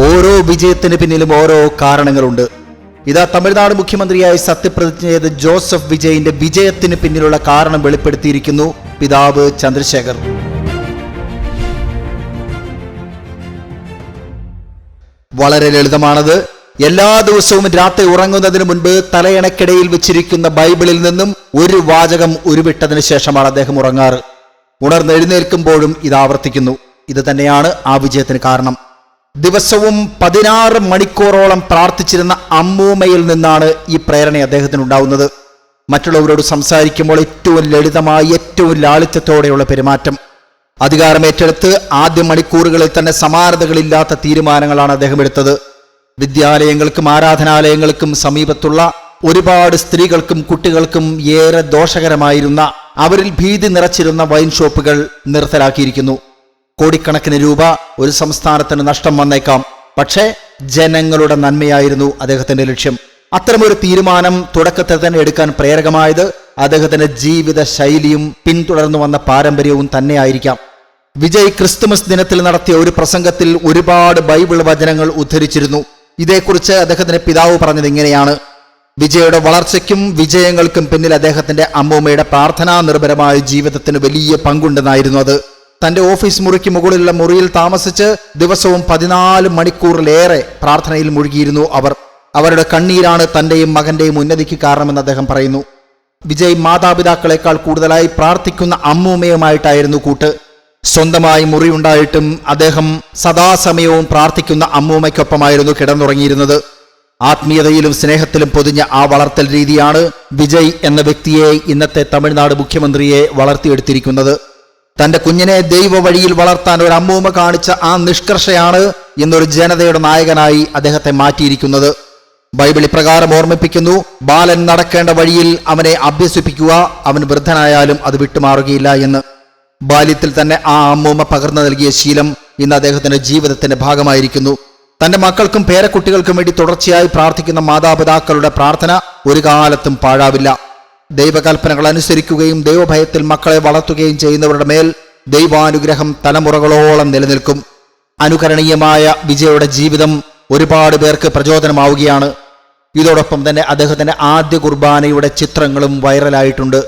ഓരോ വിജയത്തിന് പിന്നിലും ഓരോ കാരണങ്ങളുണ്ട്. ഇതാ തമിഴ്നാട് മുഖ്യമന്ത്രിയായി സത്യപ്രതിജ്ഞ ചെയ്ത ജോസഫ് വിജയിന്റെ വിജയത്തിന് പിന്നിലുള്ള കാരണം വെളിപ്പെടുത്തിയിരിക്കുന്നു പിതാവ് ചന്ദ്രശേഖർ. വളരെ ലളിതമാണത്. എല്ലാ ദിവസവും രാത്രി ഉറങ്ങുന്നതിന് മുൻപ് തലയണക്കിടയിൽ വെച്ചിരിക്കുന്ന ബൈബിളിൽ നിന്നും ഒരു വാചകം ഉരുവിട്ടതിന് ശേഷമാണ് അദ്ദേഹം ഉറങ്ങാറ്. ഉണർന്നെഴുന്നേൽക്കുമ്പോഴും ഇത് ആവർത്തിക്കുന്നു. ഇത് തന്നെയാണ് ആ വിജയത്തിന് കാരണം. ദിവസവും 16 മണിക്കൂറോളം പ്രാർത്ഥിച്ചിരുന്ന അമ്മൂമ്മയിൽ നിന്നാണ് ഈ പ്രേരണ അദ്ദേഹത്തിന് ഉണ്ടാവുന്നത്. മറ്റുള്ളവരോട് സംസാരിക്കുമ്പോൾ ഏറ്റവും ലളിതമായി ഏറ്റവും ലാളിത്യത്തോടെയുള്ള പെരുമാറ്റം. അധികാരം ഏറ്റെടുത്ത് ആദ്യ മണിക്കൂറുകളിൽ തന്നെ സമാനതകളില്ലാത്ത തീരുമാനങ്ങളാണ് അദ്ദേഹം എടുത്തത്. വിദ്യാലയങ്ങൾക്കും ആരാധനാലയങ്ങൾക്കും സമീപത്തുള്ള ഒരുപാട് സ്ത്രീകൾക്കും കുട്ടികൾക്കും ഏറെ ദോഷകരമായിരുന്ന, അവരിൽ ഭീതി നിറച്ചിരുന്ന വൈൻ ഷോപ്പുകൾ നിർത്തലാക്കിയിരിക്കുന്നു. കോടിക്കണക്കിന് രൂപ ഒരു സംസ്ഥാനത്തിന് നഷ്ടം വന്നേക്കാം, പക്ഷേ ജനങ്ങളുടെ നന്മയായിരുന്നു അദ്ദേഹത്തിന്റെ ലക്ഷ്യം. അത്തരമൊരു തീരുമാനം തുടക്കത്തിൽ തന്നെ എടുക്കാൻ പ്രേരകമായത് അദ്ദേഹത്തിന്റെ ജീവിത ശൈലിയും പിന്തുടർന്നു വന്ന പാരമ്പര്യവും തന്നെയായിരിക്കാം. വിജയ് ക്രിസ്തുമസ് ദിനത്തിൽ നടത്തിയ ഒരു പ്രസംഗത്തിൽ ഒരുപാട് ബൈബിൾ വചനങ്ങൾ ഉദ്ധരിച്ചിരുന്നു. ഇതേക്കുറിച്ച് അദ്ദേഹത്തിന്റെ പിതാവ് പറഞ്ഞത് ഇങ്ങനെയാണ്: വിജയുടെ വളർച്ചയ്ക്കും വിജയങ്ങൾക്കും പിന്നിൽ അദ്ദേഹത്തിന്റെ അമ്മൂമ്മയുടെ പ്രാർത്ഥനാ നിർഭരമായ ജീവിതത്തിന് വലിയ പങ്കുണ്ടെന്നായിരുന്നു അത്. തന്റെ ഓഫീസ് മുറിക്ക് മുകളിലുള്ള മുറിയിൽ താമസിച്ച് ദിവസവും 14 മണിക്കൂറിലേറെ പ്രാർത്ഥനയിൽ മുഴുകിയിരുന്നു അവർ. അവരുടെ കണ്ണീരാണ് തന്റെയും മകന്റെയും ഉന്നതിക്ക് കാരണമെന്ന് അദ്ദേഹം പറയുന്നു. വിജയ് മാതാപിതാക്കളെക്കാൾ കൂടുതലായി പ്രാർത്ഥിക്കുന്ന അമ്മൂമ്മയുമായിട്ടായിരുന്നു കൂട്ട്. സ്വന്തമായി മുറിയുണ്ടായിട്ടും അദ്ദേഹം സദാസമയവും പ്രാർത്ഥിക്കുന്ന അമ്മൂമ്മയ്ക്കൊപ്പമായിരുന്നു കിടന്നുറങ്ങിയിരുന്നത്. ആത്മീയതയിലും സ്നേഹത്തിലും പൊതിഞ്ഞ ആ വളർത്തൽ രീതിയാണ് വിജയ് എന്ന വ്യക്തിയെ ഇന്നത്തെ തമിഴ്നാട് മുഖ്യമന്ത്രിയെ വളർത്തിയെടുത്തിരിക്കുന്നത്. തന്റെ കുഞ്ഞിനെ ദൈവ വഴിയിൽ വളർത്താൻ ഒരു അമ്മൂമ്മ കാണിച്ച ആ നിഷ്കർഷയാണ് ഇന്നൊരു ജനതയുടെ നായകനായി അദ്ദേഹത്തെ മാറ്റിയിരിക്കുന്നത്. ബൈബിൾ ഇപ്രകാരം ഓർമ്മിപ്പിക്കുന്നു: ബാലൻ നടക്കേണ്ട വഴിയിൽ അവനെ അഭ്യസിപ്പിക്കുക, അവൻ വൃദ്ധനായാലും അത് വിട്ടുമാറുകയില്ല എന്ന്. ബാല്യത്തിൽ തന്നെ ആ അമ്മൂമ്മ പകർന്നു നൽകിയ ശീലം ഇന്ന് അദ്ദേഹത്തിന്റെ ജീവിതത്തിന്റെ ഭാഗമായിരിക്കുന്നു. തന്റെ മക്കൾക്കും പേരക്കുട്ടികൾക്കും വേണ്ടി തുടർച്ചയായി പ്രാർത്ഥിക്കുന്ന മാതാപിതാക്കളുടെ പ്രാർത്ഥന ഒരു കാലത്തും പാഴാവില്ല. ദൈവകൽപ്പനകൾ അനുസരിക്കുകയും ദൈവഭയത്തിൽ മക്കളെ വളർത്തുകയും ചെയ്യുന്നവരുടെ മേൽ ദൈവാനുഗ്രഹം തലമുറകളോളം നിലനിൽക്കും. അനുകരണീയമായ വിജയുടെ ജീവിതം ഒരുപാട് പേർക്ക് പ്രചോദനമാവുകയാണ്. ഇതോടൊപ്പം തന്നെ അദ്ദേഹത്തിന്റെ ആദ്യ കുർബാനയുടെ ചിത്രങ്ങളും വൈറലായിട്ടുണ്ട്.